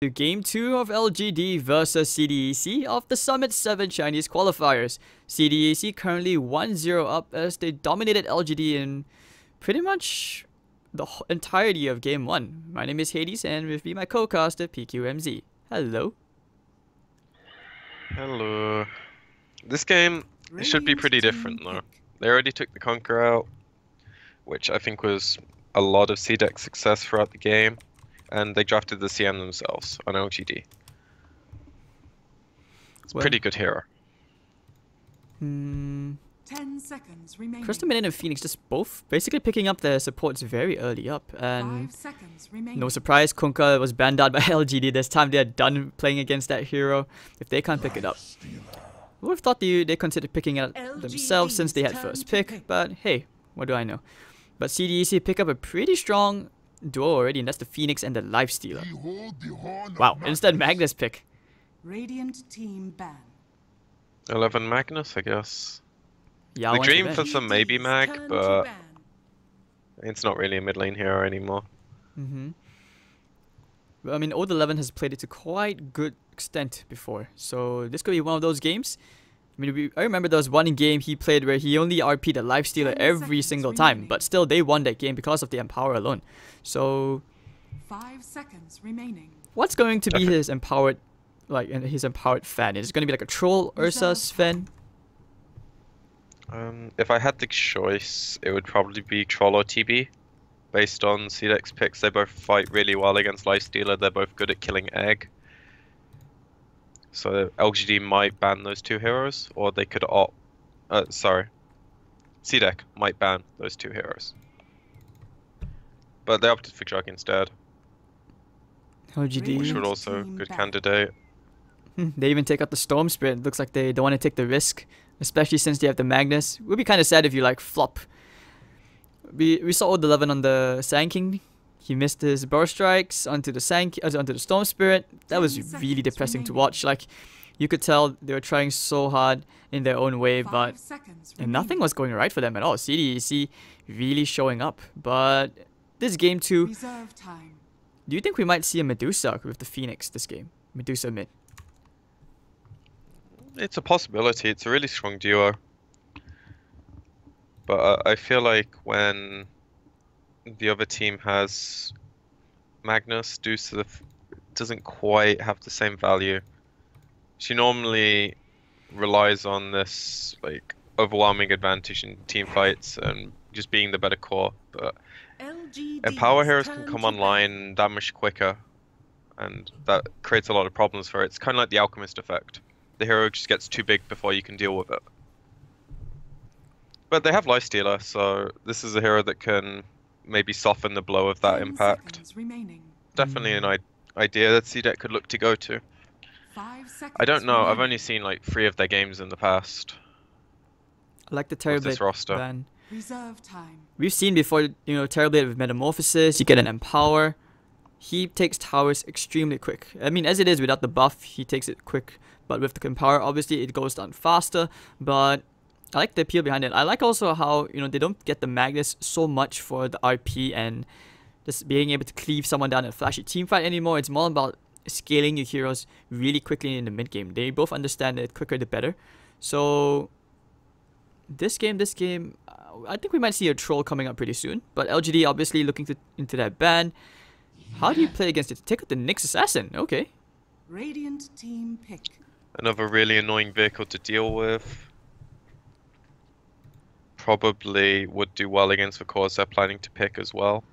To Game 2 of LGD versus CDEC of the Summit 7 Chinese qualifiers. CDEC currently 1-0 up as they dominated LGD in pretty much the entirety of Game 1. My name is Hades and with me my co-caster PQMZ. Hello. Hello. This game should be pretty different though. They already took the Conqueror out, which I think was a lot of CDEC success throughout the game. And they drafted the CM themselves on LGD. It's a pretty good hero. 10 seconds remaining. Crystal Maiden and Phoenix just both basically picking up their supports very early up. And 5 seconds remaining. no surprise, Kunkka was banned out by LGD. This time they're done playing against that hero if they can't pick it up. I would have thought they considered picking it up themselves since they had first pick, but hey, what do I know. But CDEC pick up a pretty strong duo already, and that's the Phoenix and the Lifestealer. Wow, instead Magnus pick. Radiant team ban. 11 Magnus, I guess. Yeah, We dream for some maybe Mag, but it's not really a mid lane hero anymore. But I mean, Old 11 has played it to quite good extent before, so this could be one of those games. I mean, I remember there was one game he played where he only RP'd a Lifestealer every single time, but still they won that game because of the Empower alone. So 5 seconds remaining. what's going to be his empowered, his empowered fan? Is it going to be like a Troll Ursa Sven? If I had the choice, it would probably be Troll or TB. Based on CDEC's picks, they both fight really well against Lifestealer. They're both good at killing Egg. So LGD might ban those two heroes, or they could opt... CDEC might ban those two heroes. But they opted for Jug instead. LGD. Which would also be a good candidate. They even take out the Storm Spirit. Looks like they don't want to take the risk, especially since they have the Magnus. It would be kind of sad if you flop. We saw Old 11 on the Sand King. He missed his burst strikes onto the Storm Spirit. That was really depressing to watch. You could tell they were trying so hard in their own way, but nothing was going right for them at all. CDEC really showing up. But this game too, do you think we might see a Medusa with the Phoenix this game? Medusa mid. It's a possibility. It's a really strong duo. But I feel like when the other team has Magnus, Medusa doesn't quite have the same value. She normally relies on this overwhelming advantage in team fights and just being the better core. But Empower heroes can come online and damage quicker, and that creates a lot of problems for it. It's kind of like the Alchemist effect. The hero just gets too big before you can deal with it. But they have Lifestealer, so this is a hero that can maybe soften the blow of that impact. Definitely an idea that CDEC could look to go to. I don't know, I've only seen 3 of their games in the past. I like the Terrorblade roster. ban. Reserve time. We've seen before, Terrorblade with Metamorphosis, you get an Empower. He takes towers extremely quick. I mean, as it is without the buff, he takes it quick. But with the Empower, obviously it goes down faster. But I like the appeal behind it. I like also how, they don't get the Magnus so much for the RP and just being able to cleave someone down in a flashy team fight anymore. It's more about scaling your heroes really quickly in the mid game. They both understand that the quicker the better. So this game, I think we might see a Troll coming up pretty soon. But LGD obviously looking into that ban. How do you play against it? Take out the Nyx Assassin. Okay. Radiant team pick. Another really annoying vehicle to deal with. Probably would do well against the cores they're planning to pick as well.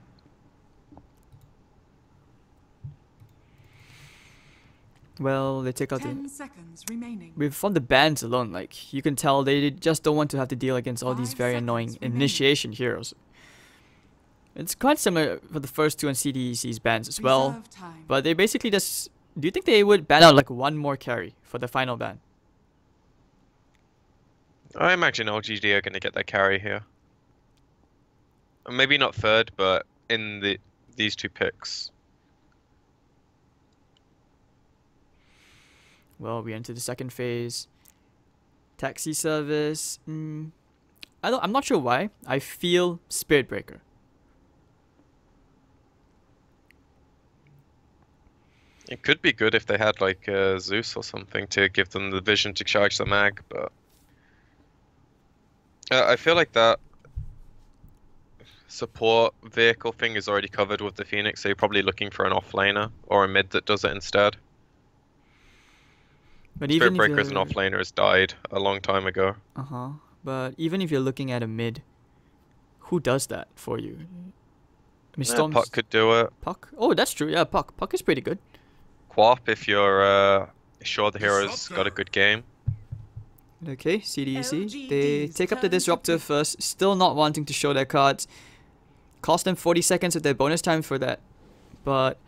Well, they take out 10 seconds remaining. From the bans alone, you can tell they just don't want to have to deal against all these very annoying initiation heroes. It's quite similar for the first two on CDEC's bans as well. But they basically just... Do you think they would ban out one more carry for the final ban? I imagine LGD are going to get their carry here. Maybe not third, but in these two picks. Well, we enter the second phase. Taxi service. I'm not sure why. I feel Spirit Breaker. It could be good if they had like Zeus or something to give them the vision to charge the mag, but I feel like that support vehicle thing is already covered with the Phoenix, so you're probably looking for an offlaner or a mid that does it instead. But Spirit even if Breaker as an you're offlaner has died a long time ago. but even if you're looking at a mid, who does that for you? I mean, Yeah, Storm's Puck could do it. Puck. Oh, that's true. Yeah, Puck. Puck is pretty good. Quap if you're sure the hero's got a good game. Okay, CDEC. They LGD's take up the turn to Disruptor pick. first, still not wanting to show their cards. Cost them 40 seconds of their bonus time for that. But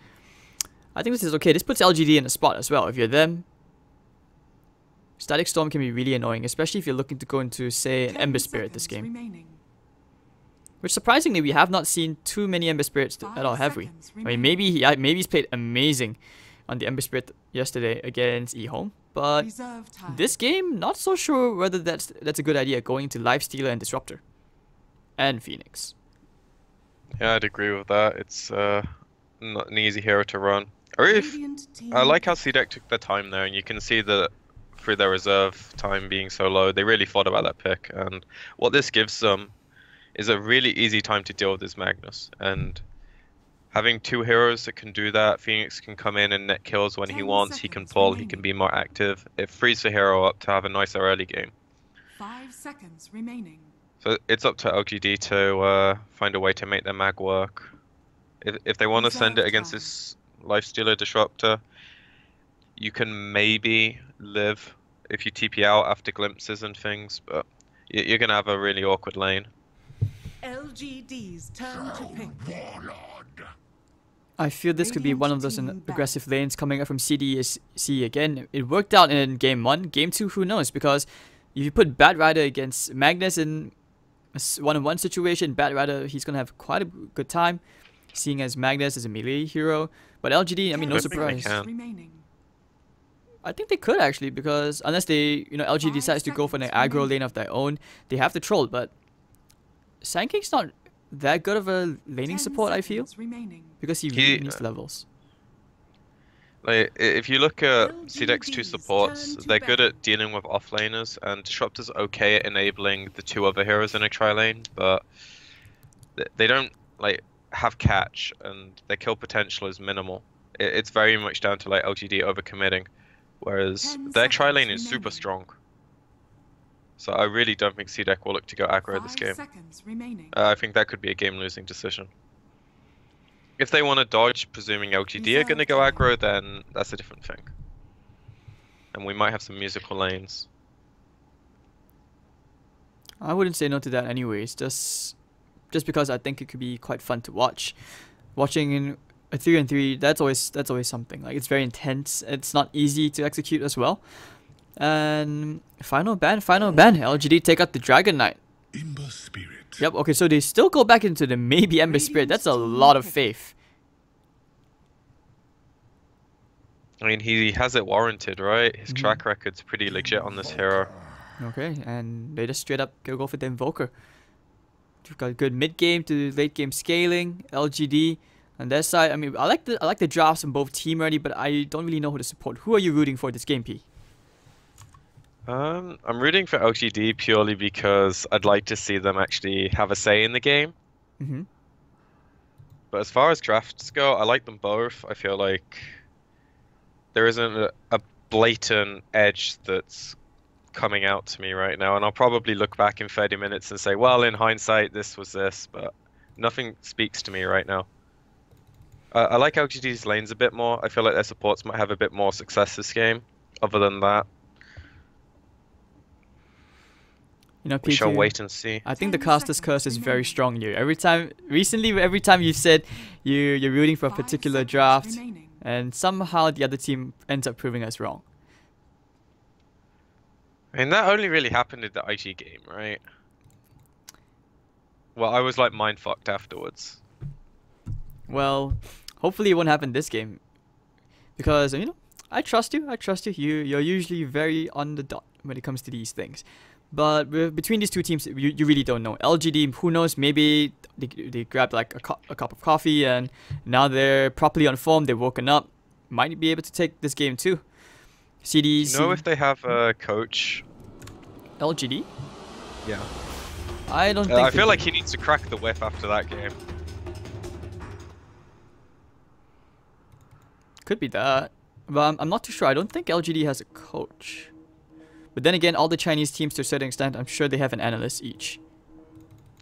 I think this is okay. This puts LGD in a spot as well. If you're them, Static Storm can be really annoying, especially if you're looking to go into, say, an 10 Ember Spirit this seconds game. remaining. Which surprisingly, we have not seen too many Ember Spirits at all, have we? I mean, maybe he's played amazing on the Ember Spirit yesterday against eHome, but Reserve time. this game, not so sure whether that's a good idea, going to Lifestealer and Disruptor. And Phoenix. Yeah, I'd agree with that. It's not an easy hero to run. I like how CDEC took their time there, and you can see that through their reserve time being so low, they really thought about that pick. And what this gives them is a really easy time to deal with this Magnus. And having two heroes that can do that, Phoenix can come in and net kills when he 10 wants, he can seconds pull, he remaining. can be more active. It frees the hero up to have a nicer early game. 5 seconds remaining. So it's up to LGD to find a way to make their mag work. If they want to send it Reserve against time. this Lifestealer Disruptor, you can maybe live if you TP out after glimpses and things, but you're going to have a really awkward lane. LGD's turn to pick. I feel this could be one of those Radiant team aggressive lanes coming up from CDEC again. It worked out in game 1. Game 2, who knows? Because if you put Bat Rider against Magnus in a one-on-one situation, Bat Rider, he's going to have quite a good time, seeing as Magnus is a melee hero. But LGD, I mean, no I think they surprise. can. Remaining. I think they could actually, because unless they, LG 5 decides to go for an seconds aggro remaining. lane of their own, they have to troll. But Sand King's not that good of a laning 10 support, I feel, seconds remaining. because he He- really needs levels. Like, if you look at CDEC's two LGD's supports, turn to they're good bat. at dealing with offlaners, and Disruptor's okay at enabling the two other heroes in a tri-lane, but they don't like have catch, and their kill potential is minimal. It's very much down to like LGD overcommitting, whereas 10 their tri-lane seconds is super remaining. strong. So I really don't think CDEC will look to go aggro 5 this game. seconds remaining. I think that could be a game-losing decision. If they want to dodge, presuming LGD are going to go Reserve time. aggro, then that's a different thing. And we might have some musical lanes. I wouldn't say no to that anyways, just because I think it could be quite fun to watch. Watching in a 3-on-3, that's always something. Like, it's very intense. It's not easy to execute as well. And final ban. LGD take out the Dragon Knight. Ember Spirit. Yep, okay, so they still go back into the maybe Ember Spirit. That's a lot of faith. I mean, he has it warranted, right? His track record's pretty legit on this hero. Okay, and they just straight up go for the Invoker. You've got good mid game to late game scaling. LGD on their side. I mean, I like the drafts on both team already, but I don't really know who to support. Who are you rooting for this game, P? I'm rooting for LGD purely because I'd like to see them actually have a say in the game. Mm-hmm. But as far as drafts go, I like them both. I feel like there isn't a blatant edge that's coming out to me right now, and I'll probably look back in 30 minutes and say, well, in hindsight, this was this, but nothing speaks to me right now. I like LGD's lanes a bit more. I feel like their supports might have a bit more success this game. Other than that, we shall wait and see. I think the 10 caster's seconds curse is very remaining. strong here. Every time you've said you're rooting for a 5 particular seconds draft, remaining. and somehow the other team ends up proving us wrong. I mean, that only really happened in the IG game, right? Well, I was like mind fucked afterwards. Well, hopefully it won't happen this game, because I trust you. You're usually very on the dot when it comes to these things. But between these two teams, you really don't know. LGD, who knows? Maybe they grabbed like a cup of coffee and now they're properly on form. They've woken up. might be able to take this game too. CDEC. You know if they have a coach? LGD? Yeah. I don't think I they feel do. like he needs to crack the whip after that game. Could be that. But I'm not too sure. I don't think LGD has a coach. But then again, all the Chinese teams to a certain extent, I'm sure they have an analyst each.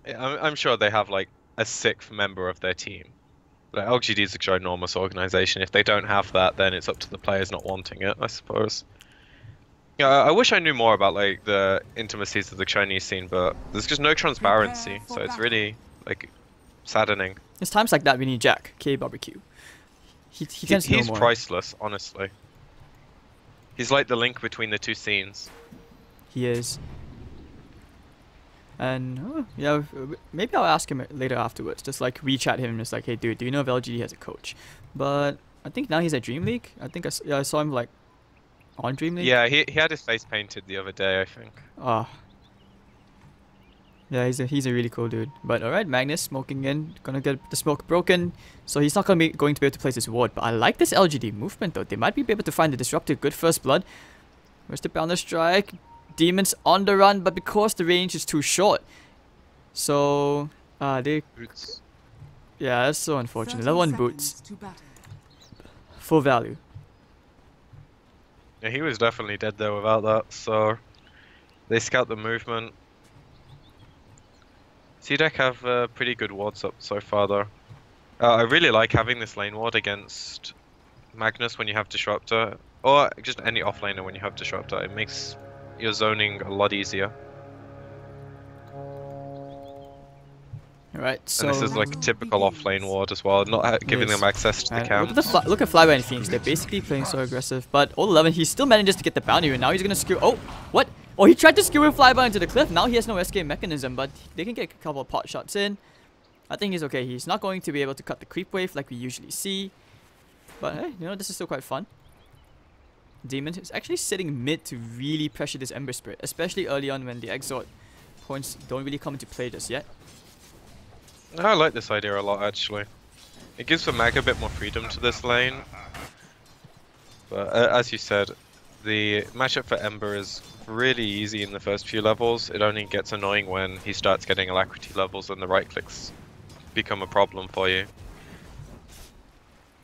Yeah, I'm sure they have like a sixth member of their team. Like, LGD is a ginormous organization. If they don't have that, then it's up to the players not wanting it, I suppose. Yeah, I wish I knew more about like the intimacies of the Chinese scene, but there's just no transparency, so it's really like saddening. It's times like that we need Jack, K Barbecue. He tends to know He's more. priceless, honestly. He's like the link between the two scenes. He is. And yeah, maybe I'll ask him later afterwards. Just like WeChat him, just like, hey dude, do you know if LGD has a coach? But I think now he's at Dream League. I think I saw him like on Dream League. Yeah, he had his face painted the other day, I think. Ah. Yeah, he's a really cool dude. But alright, Magnus smoking in, gonna get the smoke broken, so he's not going to be able to place his ward. But I like this LGD movement though. They might be able to find the disruptor. Good first blood. Where's the Boundless Strike? Demons on the run, but because the range is too short, so they Boots. yeah, that's so unfortunate. 30 Level 1 seconds boots, to battle. full value. Yeah, he was definitely dead there without that, so they scout the movement. CDEC have pretty good wards up so far though. I really like having this lane ward against Magnus when you have Disruptor, or just any offlaner when you have Disruptor. It makes your zoning a lot easier. Alright, so And this is like a typical offlane ward as well, not giving Yes. them access to the look camp. at look at Flyby and Phoenix. They're basically playing so aggressive. But all 11, he still manages to get the bounty, and now he's gonna skew. Oh, what? Oh, he tried to skewer Flyby into the cliff. Now he has no escape mechanism, but they can get a couple of pot shots in. I think he's okay. He's not going to be able to cut the creep wave like we usually see. But hey, you know, this is still quite fun. Demon is actually sitting mid to really pressure this Ember Spirit, especially early on when the Exort points don't really come into play just yet. I like this idea a lot actually. It gives the mag a bit more freedom to this lane. But as you said, the matchup for Ember is really easy in the first few levels. It only gets annoying when he starts getting alacrity levels and the right clicks become a problem for you.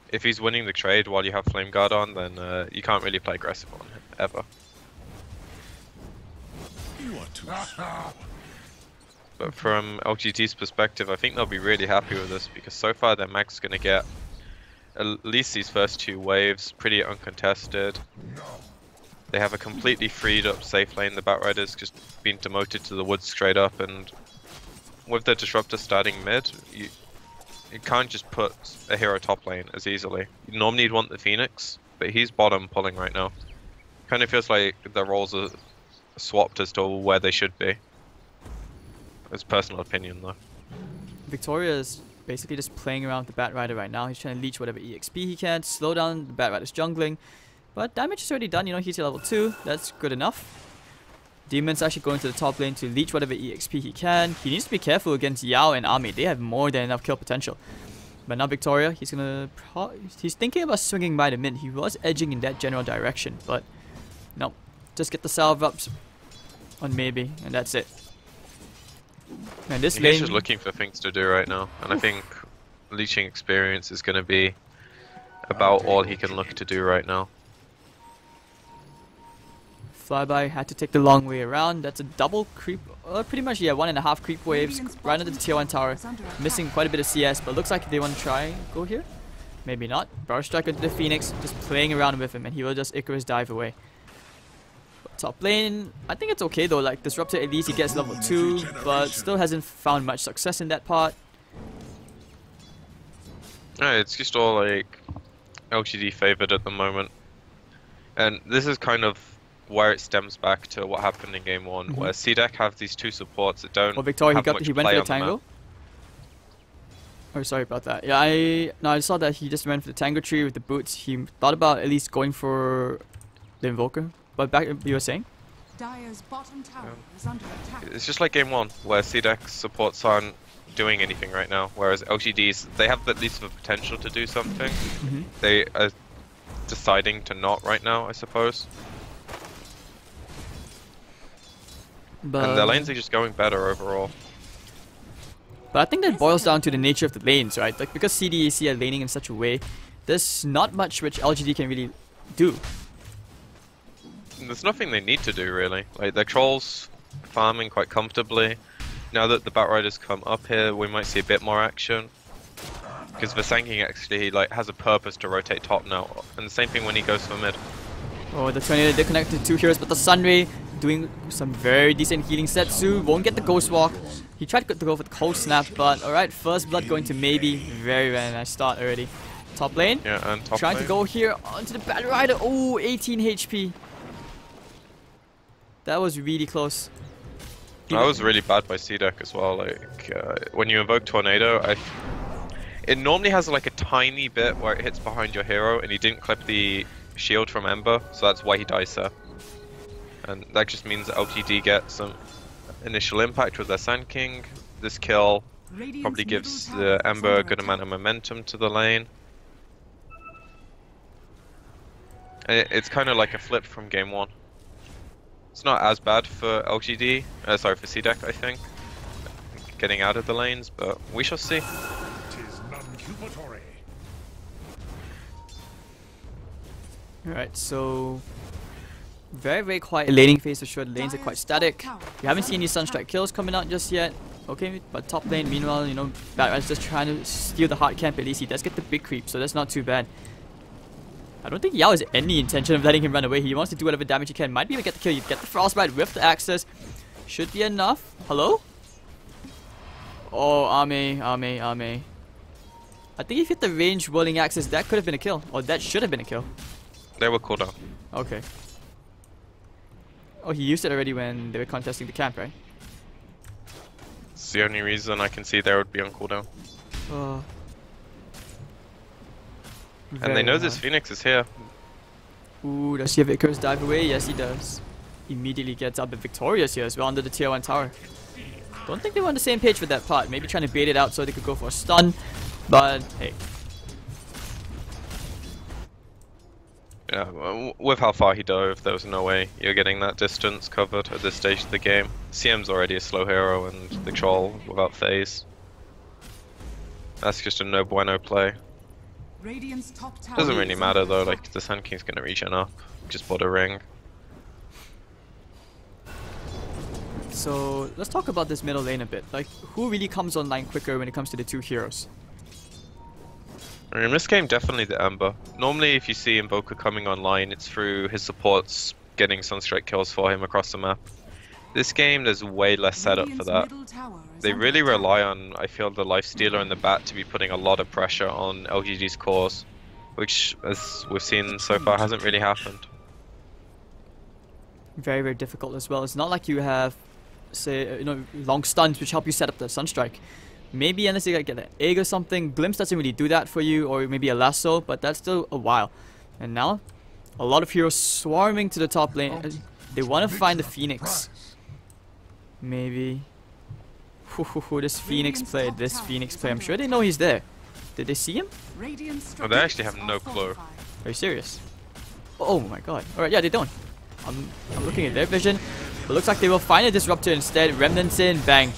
If he's winning the trade while you have Flame Guard on, then you can't really play aggressive on him, ever. You are too slow. But from LGD's perspective, I think they'll be really happy with this because so far their mag's going to get at least these first two waves pretty uncontested. They have a completely freed up safe lane. The Batrider's just been demoted to the woods straight up, and with the Disruptor starting mid, you can't just put a hero top lane as easily. Normally you'd want the Phoenix, but he's bottom pulling right now. Kind of feels like the roles are swapped as to where they should be. It's personal opinion though. Victoria is basically just playing around with the Batrider right now. He's trying to leech whatever EXP he can, slow down the Batrider's jungling. But damage is already done, you know, he's at level 2. That's good enough. Demon's actually going to the top lane to leech whatever EXP he can. He needs to be careful against Yao and Ami. They have more than enough kill potential. But now Victoria, he's thinking about swinging by the mid. He was edging in that general direction, but no. Just get the salve ups on maybe, and that's it. And this He's lane, just looking for things to do right now, and I think leeching experience is going to be about all he can look to do right now. Flyby had to take the long way around. That's a double creep, pretty much, yeah, 1.5 creep waves Radiant's right under the bottom tier 1 tower tower. is under attack. Missing quite a bit of CS, but looks like they want to try go here. Maybe not. Burst Strike into the Phoenix, just playing around with him, and he will just Icarus dive away. But top lane, I think it's okay though. Like Disruptor, at least he gets level 2, but still hasn't found much success in that part. Yeah, it's just all like LGD favored at the moment, and this is kind of where it stems back to what happened in game 1, where CDEC have these two supports that don't Oh, Victoria, have much he went play for on the the map. tango. Oh, sorry about that. Yeah, I saw that he just went for the tango tree with the boots. He thought about at least going for the invoker. But back, you were saying? Dire's bottom tower is under attack. It's just like game 1, where CDEC supports aren't doing anything right now, whereas LGDs, they have at least the potential to do something. They deciding to not right now, I suppose. But, And their lanes are just going better overall. but I think that boils down to the nature of the lanes, right? Like, because CDEC are laning in such a way, there's not much which LGD can really do. There's nothing they need to do really. Like their trolls farming quite comfortably. Now that the Batriders come up here, we might see a bit more action. Because Vasanking actually like has a purpose to rotate top now, and the same thing when he goes for mid. Oh, the Tornado did connect to 2 heroes, but the Sunray doing some very decent healing. Setsu won't get the Ghost Walk. He tried to go for the Cold Snap, but alright, first blood going to maybe. Very, very nice start already. Top lane. Yeah, and top Trying lane. to go here onto the Batrider. Oh, 18 HP. That was really close. That was really bad by CDEC as well. Like when you invoke Tornado, it normally has like a tiny bit where it hits behind your hero, and he didn't clip the shield from Ember, so that's why he dies there. And that just means that LGD gets some initial impact with their Sand King. This kill probably gives the Ember a good amount of momentum to the lane. And it's kind of like a flip from game 1. It's not as bad for LGD, sorry, for CDEC, I think, getting out of the lanes, but we shall see. Alright, so very, very quiet laning phase for sure. The lanes are quite static. We haven't seen any Sunstrike kills coming out just yet. Okay, but top lane, meanwhile, you know, Batman's just trying to steal the hard camp. At least he does get the big creep, so that's not too bad. I don't think Yao has any intention of letting him run away. He wants to do whatever damage he can. Might be able to get the kill. You get the Frostbite with the Axis. Should be enough. Hello? Oh, Ame. I think if you hit the range whirling Axis, that could have been a kill. Or that should have been a kill. They were cooldown. Okay. Oh, he used it already when they were contesting the camp, right? It's the only reason I can see they would be on cooldown. Oh. And they know this Phoenix is here. Ooh, does he have Icarus dive away? Yes, he does. Immediately gets up and victorious here as well under the tier 1 tower. Don't think they were on the same page with that part. Maybe trying to bait it out so they could go for a stun. But, hey. Yeah, with how far he dove, there was no way you're getting that distance covered at this stage of the game. CM's already a slow hero, and the troll without phase. That's just a no bueno play. Doesn't really matter though, like the Sand King's gonna regen up. Just bought a ring. So, let's talk about this middle lane a bit. Like, who really comes online quicker when it comes to the 2 heroes? I mean, in this game, definitely the Ember. Normally, if you see Invoker coming online, it's through his supports getting Sunstrike kills for him across the map. This game, there's way less setup for that. They really rely on, I feel, the Lifestealer and the Bat to be putting a lot of pressure on LGD's cores, which, as we've seen so far, hasn't really happened. Very, very difficult as well. It's not like you have, say, you know, long stuns which help you set up the Sunstrike. Maybe unless you get an egg or something, Glimpse doesn't really do that for you, or maybe a lasso, but that's still a while. And now, a lot of heroes swarming to the top lane. They want to find the Phoenix. Maybe. This Phoenix play. I'm sure they know he's there. Did they see him? Oh, they actually have no clue. Are you serious? Oh my god. Alright, yeah, they don't. I'm looking at their vision. But looks like they will find a Disruptor instead. Remnants in, bang.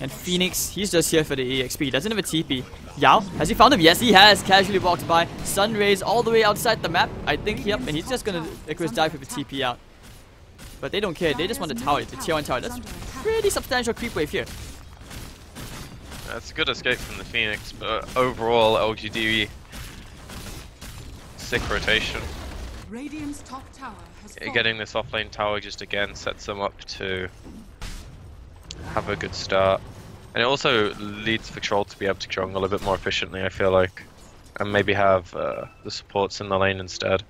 And Phoenix, he's just here for the EXP. He doesn't have a TP. Yao, has he found him? Yes, he has. Casually walked by. Sun rays all the way outside the map. I think, yep, and he's just gonna Icarus dive with a TP out. But they don't care. They just want the tower, the tier 1 tower. That's pretty substantial creep wave here. That's a good escape from the Phoenix, but overall, LGD, sick rotation. Getting this offlane tower just again sets them up to have a good start. And it also leads for Troll to be able to jungle a bit more efficiently, I feel like. And maybe have the supports in the lane instead.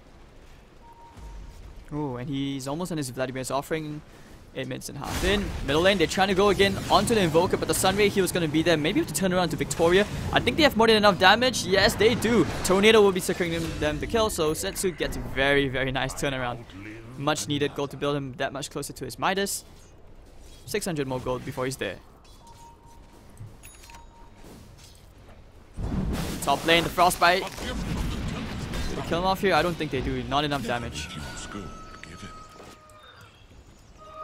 Oh, and he's almost on his Vladimir's offering. 8 minutes and half in. Middle lane, they're trying to go again onto the Invoker, but the Sunray heal is going to be there. Maybe have to turn around to Victoria. I think they have more than enough damage. Yes, they do. Tornado will be securing them the kill, so Setsu gets a very, very nice turnaround. Much needed gold to build him that much closer to his Midas. 600 more gold before he's there. Top lane, the Frostbite. They kill him off here? I don't think they do. Not enough damage. Let's go. Give it.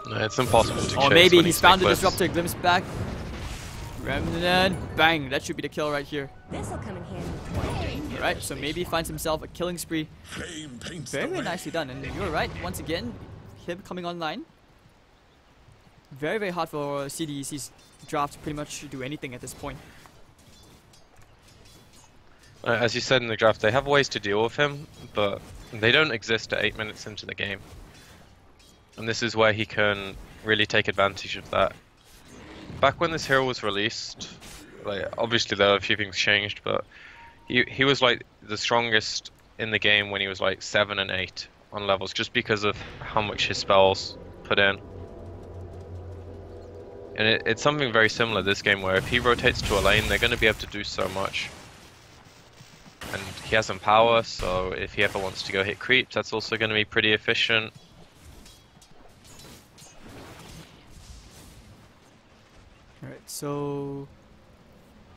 No, it's impossible to chase. Or maybe when he's he's found the necklace. disruptor, glimpse back. Remnant, bang, that should be the kill right here. This'll come in handy. Right, so maybe he finds himself a killing spree. Flame paints Very, the very way. nicely done. And you're right, once again, him coming online. Very, very hard for CDEC's draft to pretty much do anything at this point. As you said in the draft, they have ways to deal with him, but they don't exist at 8 minutes into the game. And this is where he can really take advantage of that. Back when this hero was released, like obviously there are a few things changed, but he was like the strongest in the game when he was like 7 and 8 on levels, just because of how much his spells put in. And it's something very similar this game, where if he rotates to a lane, they're going to be able to do so much. And he has some power, so if he ever wants to go hit creeps, that's also going to be pretty efficient. Alright, so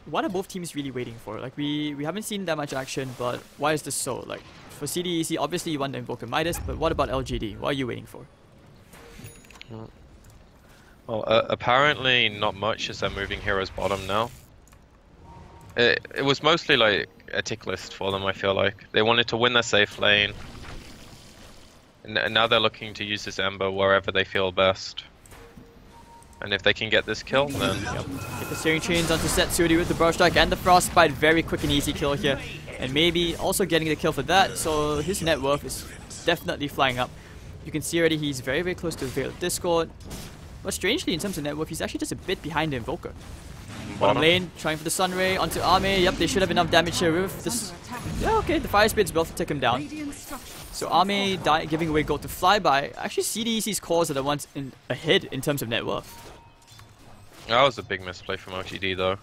what are both teams really waiting for? Like we haven't seen that much action, but why is this so? Like for CDEC, obviously you want to invoke a Midas, but what about LGD? What are you waiting for? Well, apparently not much, as they're moving heroes bottom now. It was mostly like a tick list for them, I feel like. They wanted to win their safe lane. And now they're looking to use this Ember wherever they feel best. And if they can get this kill, then yep. Get the Searing Chains onto Setsuri with the Burst Strike and the Frostbite. Very quick and easy kill here. And maybe also getting the kill for that, so his net worth is definitely flying up. You can see already he's very, very close to Veil of Discord. But strangely, in terms of net worth, he's actually just a bit behind the Invoker. Bottom lane, trying for the Sunray onto Ame. Yep, they should have enough damage here with this. Yeah, okay, the Fire Spirit's built to take him down. Radiant structures. So Ame giving away gold to Flyby. Actually, CDEC's cores are the ones ahead in terms of net worth. That was a big misplay from LGD though.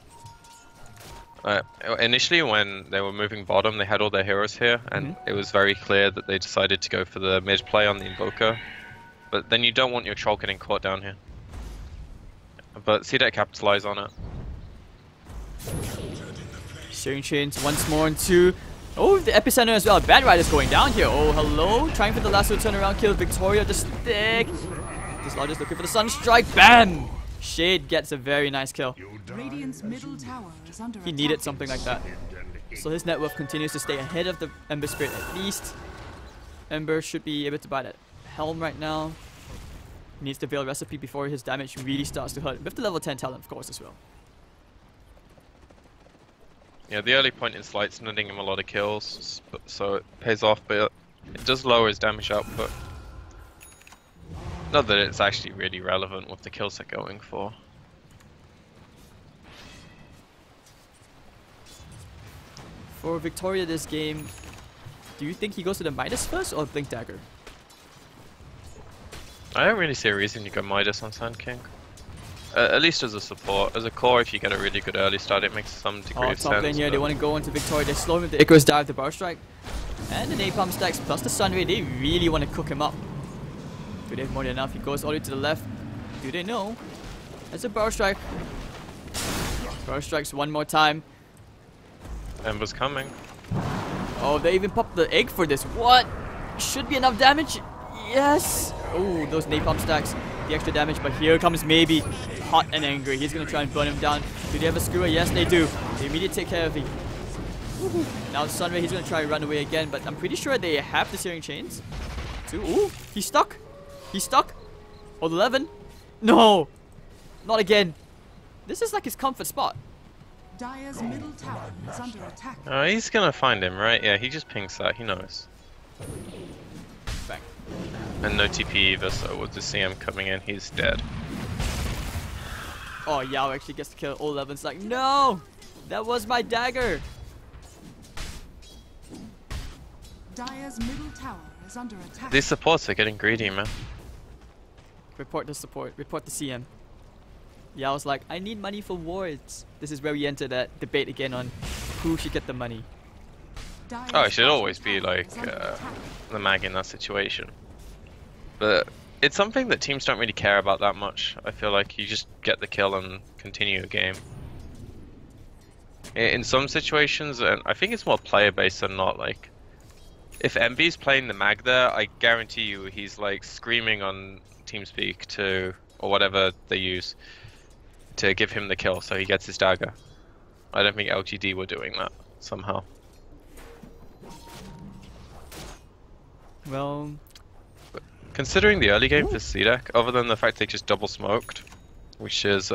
Initially when they were moving bottom, they had all their heroes here, and it was very clear that they decided to go for the mid play on the Invoker. But then you don't want your troll getting caught down here. But CDEC capitalize on it. Searing Chains once more into... Oh, the epicenter as well. Bad Rider's going down here. Oh, hello. Trying for the lasso turnaround kill. Victoria, the stick. This Lodge is looking for the Sunstrike. Bam! Shade gets a very nice kill. Radiant's middle tower is under He attack. needed something like that. So his net worth continues to stay ahead of the Ember Spirit at least. Ember should be able to buy that Helm right now. Needs the Veil Recipe before his damage really starts to hurt. With the level 10 talent, of course, as well. Yeah, the early point is light netting him a lot of kills, so it pays off, but it does lower his damage output. Not that it's actually really relevant with the kills they're going for. For Victoria this game, do you think he goes to the Midas first or Blink Dagger? I don't really see a reason you go Midas on Sand King. At least as a support. As a core, if you get a really good early start, it makes some degree of Top lane sense. here, they want to go into Victoria. They're slowing with the Icarus Dive, the Burst Strike. And the Napalm stacks plus the Sunray. They really want to cook him up. Do they have more than enough? He goes all the way to the left. Do they know? That's a Burst Strike. Burst Strikes one more time. Ember's coming. Oh, they even popped the egg for this. What? Should be enough damage. Yes. Oh, those napalm stacks. The extra damage, but here comes maybe hot and angry. He's gonna try and burn him down. Do they have a skewer? Yes, they do. They immediately take care of him. Now Sunray, he's gonna try and run away again, but I'm pretty sure they have the Searing Chains. Ooh, he's stuck. He's stuck. Oh, 11. No, not again. This is like his comfort spot. Dire's middle tower is under attack. Oh, he's gonna find him, right? Yeah, he just pings that. He knows. Bang. And no TP either, so with the CM coming in, he's dead. Oh, Yao actually gets to kill. 11's like, no, that was my dagger. Dire's middle tower is under attack. These supports are getting greedy, man. Report the support. Report the CM. Yao's like, I need money for wards. This is where we enter that debate again on who should get the money. Dire's Oh, it should bottom always be tower like is under attack. the mag in that situation. But it's something that teams don't really care about that much. I feel like you just get the kill and continue a game. In some situations, and I think it's more player based than not, like If MB's playing the mag there, I guarantee you he's like screaming on TeamSpeak to, or whatever they use, to give him the kill so he gets his dagger. I don't think LGD were doing that somehow. Well, Considering the early game for CDEC, other than the fact they just double smoked, which is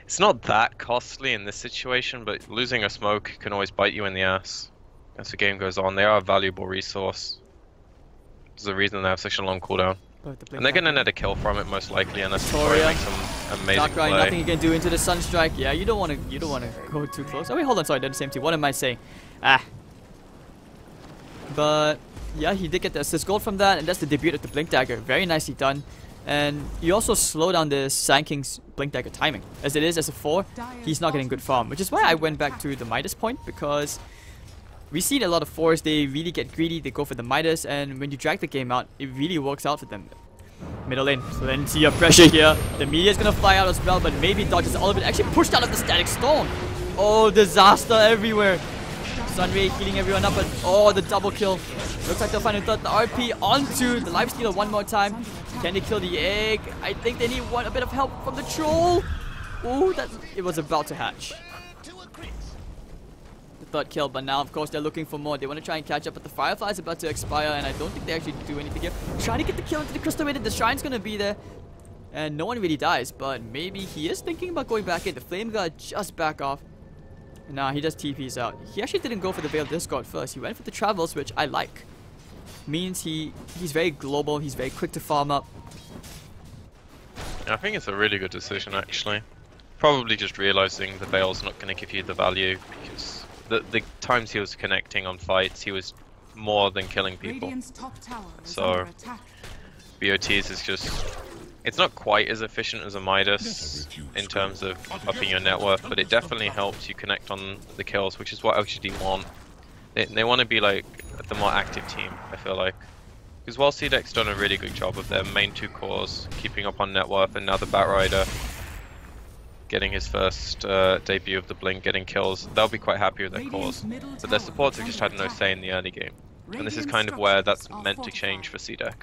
it's not that costly in this situation, but losing a smoke can always bite you in the ass as the game goes on. They are a valuable resource. There's a reason they have such a long cooldown. And they're gonna net a kill from it most likely, unless Victoria makes some amazing play. Nothing you can do into the Sunstrike. Yeah, you don't want to go too close. Oh wait, hold on, sorry, they're the same team. What am I saying? But yeah, he did get the assist gold from that, and that's the debut of the Blink Dagger. Very nicely done. And you also slow down the Sand King's Blink Dagger timing. As it is, as a 4, he's not getting good farm, which is why I went back to the Midas point, because we see a lot of 4s, they really get greedy, they go for the Midas, and when you drag the game out, it really works out for them. Middle lane, so then see your pressure here. The meteor is gonna fly out as well, but maybe dodges all of it. Actually pushed out of the static storm. Oh, disaster everywhere. Sunray healing everyone up, but oh, the double kill. Looks like they'll find a third. The RP onto the lifestealer one more time. Can they kill the egg? I think they need a bit of help from the troll. Ooh, it was about to hatch. The third kill, but now of course they're looking for more. They want to try and catch up, but the Firefly is about to expire, and I don't think they actually do anything here. Trying to get the kill into the Crystal Maiden. The Shrine's gonna be there, and no one really dies, but maybe he is thinking about going back in. The Flame Guard just back off. Nah, he just TPs out. He actually didn't go for the Veiled Discord first. He went for the Travels, which I like. Means he's very global. He's very quick to farm up. I think it's a really good decision, actually. Probably just realizing the Veil's not going to give you the value, because the times he was connecting on fights, he was more than killing people. So BOTs is just... It's not quite as efficient as a Midas in terms of upping your net worth, but it definitely helps you connect on the kills, which is what LGD want. They want to be like the more active team, I feel like. Because while CDEC's done a really good job of their main 2 cores, keeping up on net worth, and now the Batrider getting his first debut of the Blink, getting kills, they'll be quite happy with their cores. But their supports have just had no say in the early game. And this is kind of where that's meant to change for CDEC.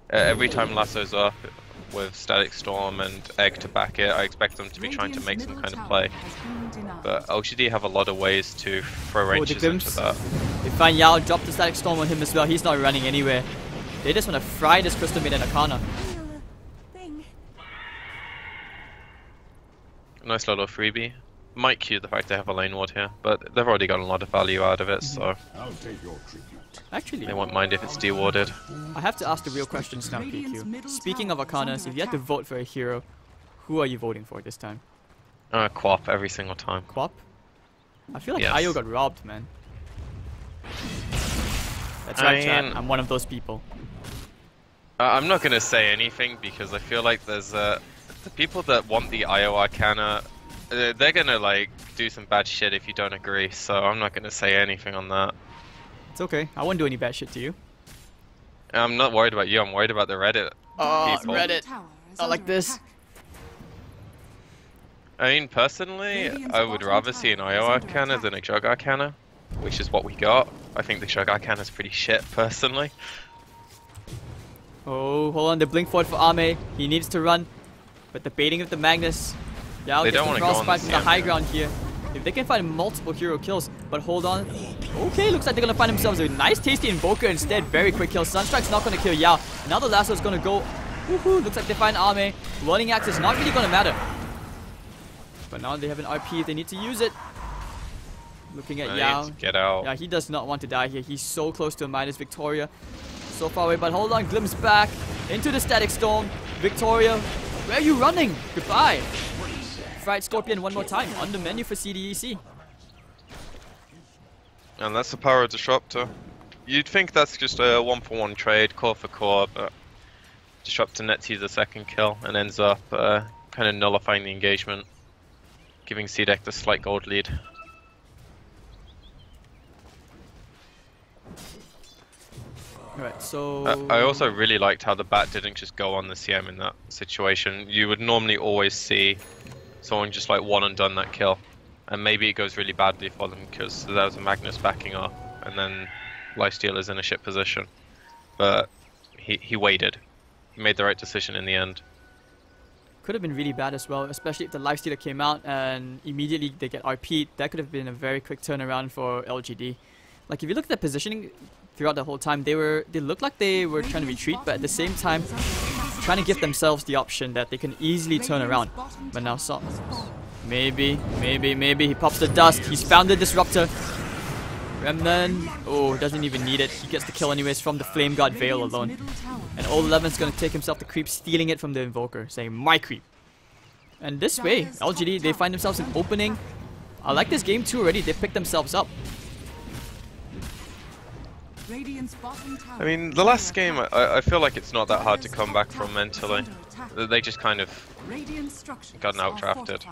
Every time Lasso's up with Static Storm and Egg to back it, I expect them to be trying to make some kind of play. But LGD have a lot of ways to throw ranges into that. They find Yao, drop the Static Storm on him as well. He's not running anywhere. They just want to fry this Crystal Maiden Arcana. Nice little freebie. Might cue the fact they have a lane ward here, but they've already gotten a lot of value out of it, so actually, they won't mind if it's dewarded. I have to ask the real questions now, PQ. Speaking of Arcanas, if you had to vote for a hero, who are you voting for this time? Quap every single time. Quap? I feel like Yes. Io got robbed, man. That's right, chat. I'm one of those people. I'm not gonna say anything because I feel like there's the people that want the Io Arcana, they're gonna like do some bad shit if you don't agree, so I'm not gonna say anything on that. It's okay. I won't do any bad shit to you. I'm not worried about you, I'm worried about the Reddit people. Reddit. Not like this. I mean, personally, I would rather see an Io Arcana than a Jug Arcana, which is what we got. I think the Jug Arcana is pretty shit, personally. Oh, hold on. The blink forward for Ame. He needs to run. But the baiting of the Magnus. Yeah, They don't want to go on from the high ground here. If they can find multiple hero kills, but hold on. Okay, looks like they're gonna find themselves a nice tasty Invoker instead. Very quick kill. Sunstrike's not gonna kill Yao. Now the Lasso's gonna go. Woohoo! Looks like they find Ame. Whirling Axe is not really gonna matter. But now they have an RP if they need to use it. Looking at Yao. Get out. Yeah, he does not want to die here. He's so close to a minus Victoria. So far away, but hold on. Glimpse back into the Static Storm. Victoria, where are you running? Goodbye. Fried Scorpion one more time on the menu for CDEC. And that's the power of Disruptor. You'd think that's just a 1-for-1 trade, core for core, but Disruptor nets you the second kill and ends up kind of nullifying the engagement, giving CDEC the slight gold lead. Alright, so... I also really liked how the bat didn't just go on the CM in that situation. You would normally always see someone just like one and done that kill. And maybe it goes really badly for them because there's a Magnus backing up, and then Lifestealer's in a shit position. But he waited. He made the right decision in the end. Could have been really bad as well, especially if the Lifestealer came out and immediately they get RP'd. That could have been a very quick turnaround for LGD. Like if you look at the positioning throughout the whole time, they looked like they were trying to retreat, but at the same time trying to give themselves the option that they can easily turn around. But now maybe he pops the dust. He's found the disruptor. Remnant, oh, doesn't even need it. He gets the kill anyways from the Flame Guard Veil alone. And Old 11's gonna take himself the creep, stealing it from the Invoker, saying, my creep. And this way, LGD, they find themselves an opening. I like this game too already. They picked themselves up. I mean, the last game, I feel like it's not that hard to come back from mentally. They just kind of gotten outdrafted.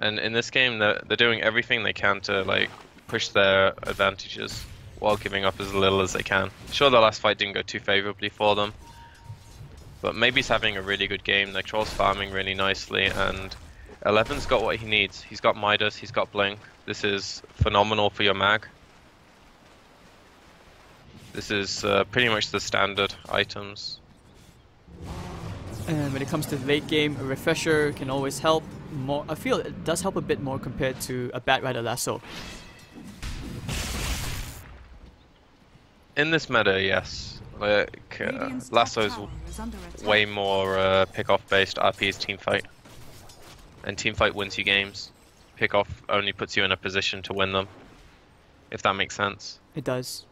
And in this game, they're doing everything they can to like push their advantages while giving up as little as they can. Sure, the last fight didn't go too favorably for them, but maybe he's having a really good game. Their Troll's farming really nicely, and 11's got what he needs. He's got Midas, he's got Blink. This is phenomenal for your mag. This is pretty much the standard items. And when it comes to the late game, a refresher can always help more. I feel it does help a bit more compared to a Bat Rider Lasso. In this meta, yes. Like, Lasso's way more pick-off based. RP is teamfight. And teamfight wins you games. Pick-off only puts you in a position to win them. If that makes sense. It does.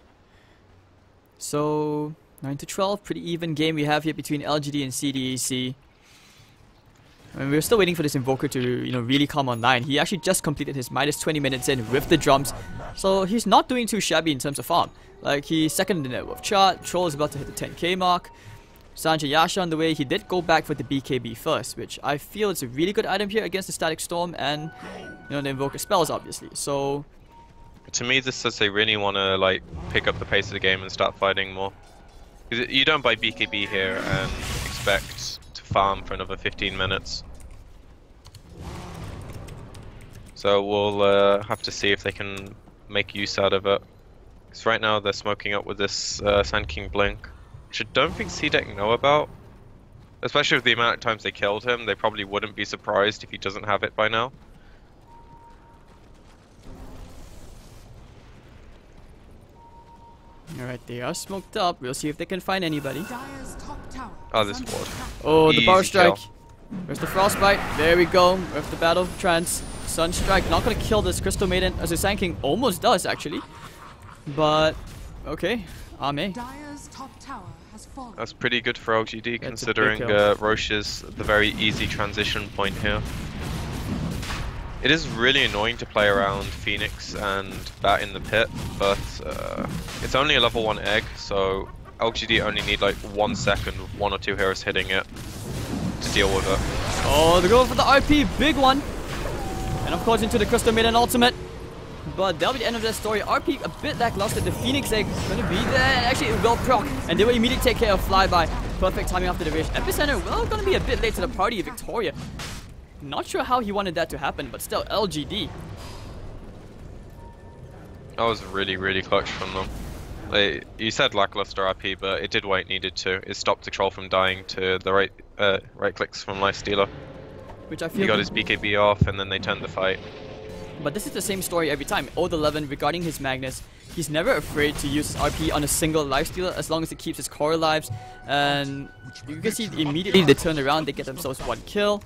So 9-12, pretty even game we have here between LGD and CDEC. I mean, we're still waiting for this Invoker to, really come online. He actually just completed his Midas 20 minutes in with the drums, so he's not doing too shabby in terms of farm. Like, he's second in the net worth chart, Troll is about to hit the 10k mark, Sanjay Yasha on the way. He did go back for the BKB first, which I feel is a really good item here against the Static Storm and, the Invoker spells, obviously. So, to me, this says they really want to, like, pick up the pace of the game and start fighting more. Because you don't buy BKB here and expect to farm for another 15 minutes. So we'll have to see if they can make use out of it. Because right now they're smoking up with this Sand King Blink, which I don't think CDEC know about. Especially with the amount of times they killed him, they probably wouldn't be surprised if he doesn't have it by now. alright, they are smoked up. We'll see if they can find anybody. Oh, this ward. Oh, the Power Easy Strike. kill. Where's the Frostbite? There we go. With the Battle of Trance. Sunstrike not gonna kill this Crystal Maiden, as the Sand King almost does actually. But okay, Ame. That's pretty good for LGD, That's considering Roche is the very easy transition point here. It is really annoying to play around Phoenix and Bat in the pit, but it's only a level 1 egg, so LGD only need like 1 second with 1 or 2 heroes hitting it to deal with it. Oh, they're going for the RP, big one. And of course into the Crystal Maiden ultimate. But that'll be the end of that story. RP a bit lackluster. The Phoenix Egg gonna be there. And actually it will proc. And they will immediately take care of Flyby. Perfect timing after the Rage. Epicenter, well, gonna be a bit late to the party. Victoria. Not sure how he wanted that to happen, but still, LGD. That was really, really clutch from them. Like, you said lackluster RP, but it did what it needed to. It stopped the troll from dying to the right clicks from Lifestealer. Which I feel He got his BKB off, and then they turned the fight. But this is the same story every time. Old 11 regarding his Magnus, he's never afraid to use RP on a single Lifestealer as long as it keeps his core lives. And you can see immediately they turn around, they get themselves 1 kill.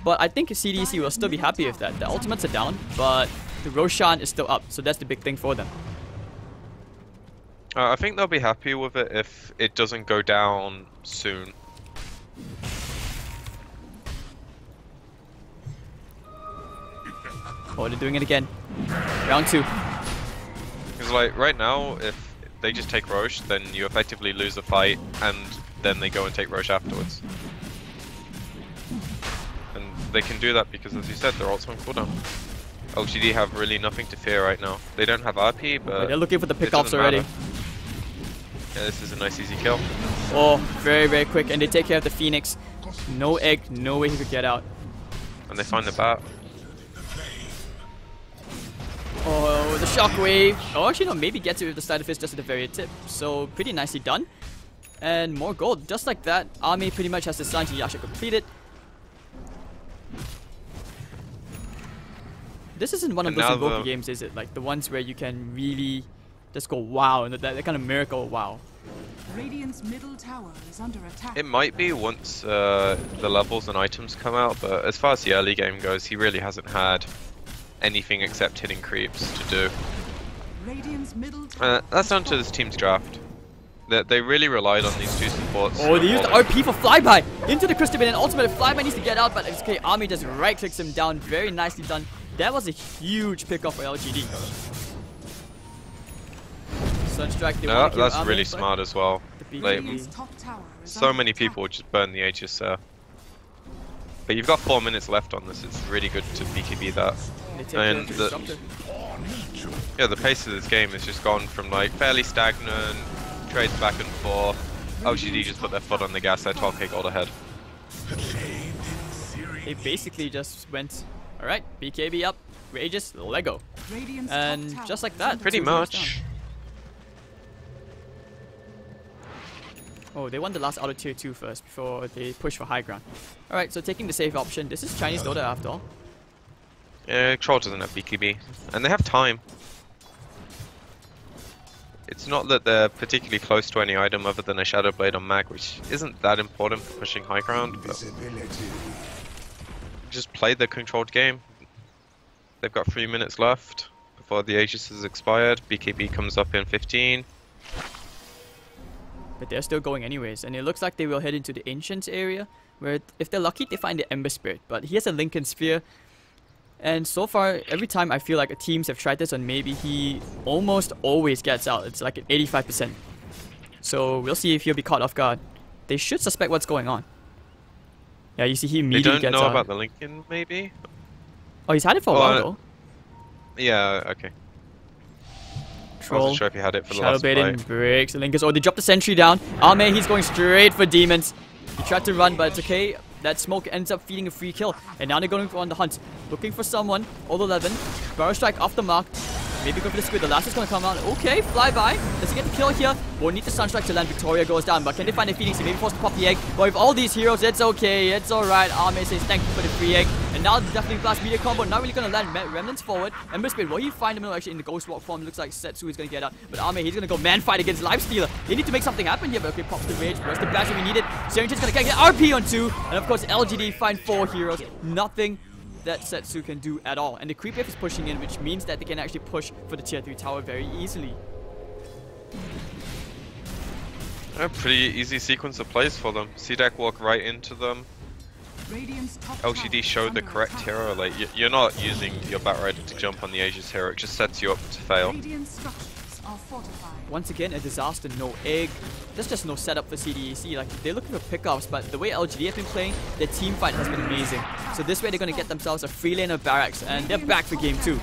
But I think CDEC will still be happy with that. The ultimates are down, but the Roshan is still up, so that's the big thing for them. I think they'll be happy with it if it doesn't go down soon. Oh, they're doing it again. Round 2. Because like right now, if they just take Roche, then you effectively lose the fight, and then they go and take Roche afterwards. And they can do that because, as you said, they're also on cooldown. LGD have really nothing to fear right now. They don't have RP, but they're looking for the it pickups doesn't already. matter. Yeah, this is a nice easy kill. Oh, very, very quick, and they take care of the Phoenix. No egg, no way he could get out. And they find the bat. Oh, the shockwave. Oh, actually, no, maybe gets it with the side of fist just at the very tip. So, pretty nicely done. And more gold. Just like that, Army pretty much has the sign to Yasha completed. This isn't one of those Invoker games, is it? Like the ones where you can really just go wow, and that kind of miracle wow. Radiant's middle tower is under attack. It might be once the levels and items come out, but as far as the early game goes, he really hasn't had anything except hitting creeps to do. Radiant's middle tower That's down to this team's draft. They really relied on these two supports. Oh, they used the RP for flyby into the Crystal and ultimate. Flyby needs to get out, but it's okay. Army just right clicks him down. Very nicely done. That was a huge pickup for LGD. Sunstrike, they want to that's Army, really but smart as well. the Like, Radiant's top tower is so under many attack. people would just burn the Aegis there. But you've got 4 minutes left on this. It's really good to BKB that. They take And the the- disruptor. Yeah, the pace of this game has just gone from like fairly stagnant, trades back and forth. LGD just put their foot on the gas, they're 12k gold ahead. They basically just went, alright, BKB up, Rages, Lego. Radiant's top And tower just like is that, under Pretty Two turns much. Oh, they won the last auto tier 2 first before they push for high ground. Alright, so taking the safe option. This is Chinese Dota after all. Yeah, Troll doesn't have BKB. And they have time. It's not that they're particularly close to any item other than a Shadow Blade on Mag, which isn't that important for pushing high ground, but just play the controlled game. They've got 3 minutes left before the Aegis has expired. BKB comes up in 15. But they're still going anyways. And it looks like they will head into the Ancients area, where if they're lucky, they find the Ember Spirit. But he has a Lincoln Sphere. And so far, every time I feel like teams have tried this on maybe, he almost always gets out. It's like an 85%. So we'll see if he'll be caught off guard. They should suspect what's going on. Yeah, you see he They immediately don't gets know out. about the Lincoln, maybe? Oh, he's had it for a Oh, while though. Yeah, okay. I Troll. wasn't sure if he had it for the Shadow last Blade fight. breaks the Lincoln. Oh, they dropped the sentry down. Ame, he's going straight for demons. He tried to run, but it's okay. That smoke ends up feeding a free kill. And now they're going on the hunt. Looking for someone. All 11. Barrel strike off the mark. Maybe go for the squid. The last is going to come out. Okay, fly by. Does he get the kill here? Won't need the sunstrike to land. Victoria goes down. But can they find a Phoenix? He maybe forced to pop the egg. But with all these heroes, it's okay. It's alright. Ame says thank you for the free egg. And now the definitely blast media combo. Not really going to land. Remnants forward. Ember Spirit, will he find him? No, actually in the Ghost Walk form. Looks like Setsu is going to get out. But Ame, he's going to go man fight against Lifestealer. They need to make something happen here. But okay, pops the rage. Rest the blast we needed. Serengion's going to get RP on 2. And of course, LGD find 4 heroes. Nothing that Setsu can do at all. And the creep wave is pushing in, which means that they can actually push for the tier 3 tower very easily. A pretty easy sequence of plays for them. CDEC walk right into them. Radiant's top LGD tower showed is the under correct attack. hero. Like you're not using your Batrider to jump on the Aegis hero. It just sets you up to fail. Radiant structures are fortified. Once again, a disaster, no egg. There's just no setup for CDEC. Like, they're looking for pickups, but the way LGD has been playing, their team fight has been amazing. So this way they're going to get themselves a free lane of barracks, and they're back for game 2.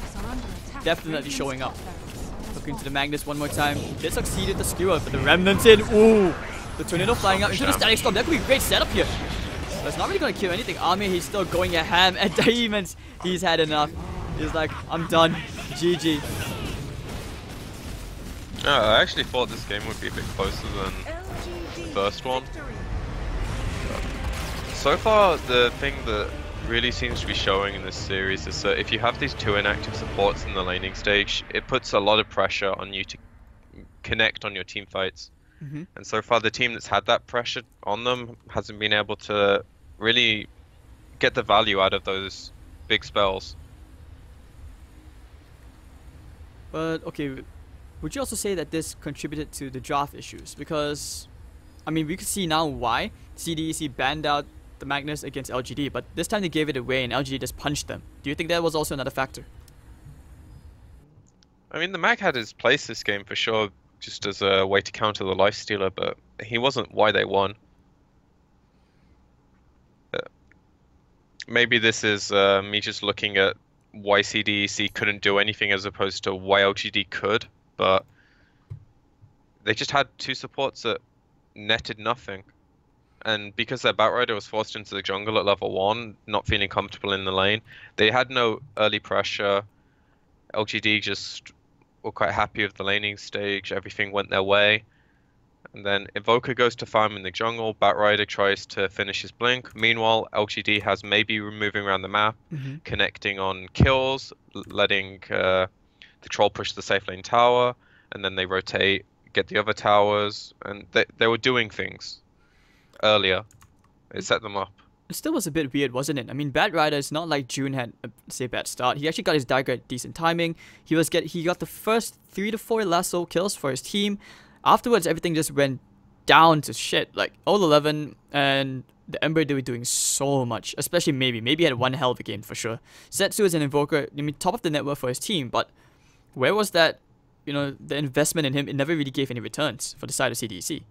Definitely showing up. Looking to the Magnus one more time. They succeeded the skewer, but the Remnants in. Ooh! The Tornado flying out into the Static Storm. That could be a great setup here. But it's not really going to kill anything. Army, he's still going a ham at Demons. He's had enough. He's like, I'm done. GG. I actually thought this game would be a bit closer than the first one. So far, the thing that really seems to be showing in this series is that if you have these 2 inactive supports in the laning stage, it puts a lot of pressure on you to connect on your team fights. And so far, the team that's had that pressure on them hasn't been able to really get the value out of those big spells. But, okay, would you also say that this contributed to the draft issues? Because, I mean, we could see now why CDEC banned out the Magnus against LGD, but this time they gave it away and LGD just punched them. Do you think that was also another factor? I mean, the Mag had his place this game for sure, just as a way to counter the Lifestealer, but he wasn't why they won. Maybe this is me just looking at why CDEC couldn't do anything as opposed to why LGD could, but they just had 2 supports that netted nothing. and because their Batrider was forced into the jungle at level 1, not feeling comfortable in the lane, they had no early pressure. LGD just were quite happy with the laning stage, everything went their way. And then Evoker goes to farm in the jungle, Batrider tries to finish his blink. Meanwhile, LGD has maybe moving around the map, connecting on kills, letting the troll push the safe lane tower, and then they rotate, get the other towers, and they were doing things earlier. It set them up. It still was a bit weird, wasn't it? I mean, Batrider is not like June had say bad start. He actually got his dagger at decent timing. He got the first 3 to 4 lasso kills for his team. Afterwards, everything just went down to shit. Like, all 11 and the Ember, they were doing so much. Especially Maybe. Maybe had one hell of a game for sure. Setsu is an Invoker, I mean, top of the network for his team, but where was that, you know, the investment in him? It never really gave any returns for the side of CDEC.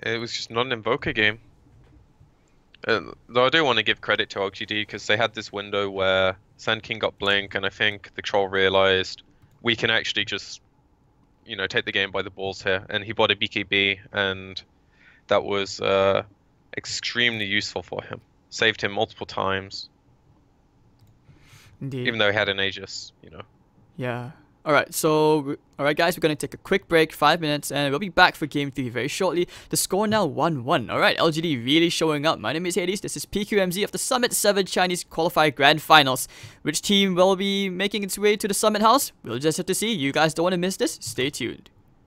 It was just not an Invoker game. Though I do want to give credit to LGD because they had this window where Sand King got blink, and I think the troll realized we can actually just, you know, take the game by the balls here. And he bought a BKB, and that was extremely useful for him. Saved him multiple times. Indeed. Even though he had an Aegis, you know. Yeah. Alright, so, alright guys, we're going to take a quick break, 5 minutes, and we'll be back for Game 3 very shortly. The score now 1-1. Alright, LGD really showing up. My name is Hades, this is PQMZ of the Summit 7 Chinese Qualifier Grand Finals. Which team will be making its way to the Summit House? We'll just have to see. You guys don't want to miss this. Stay tuned.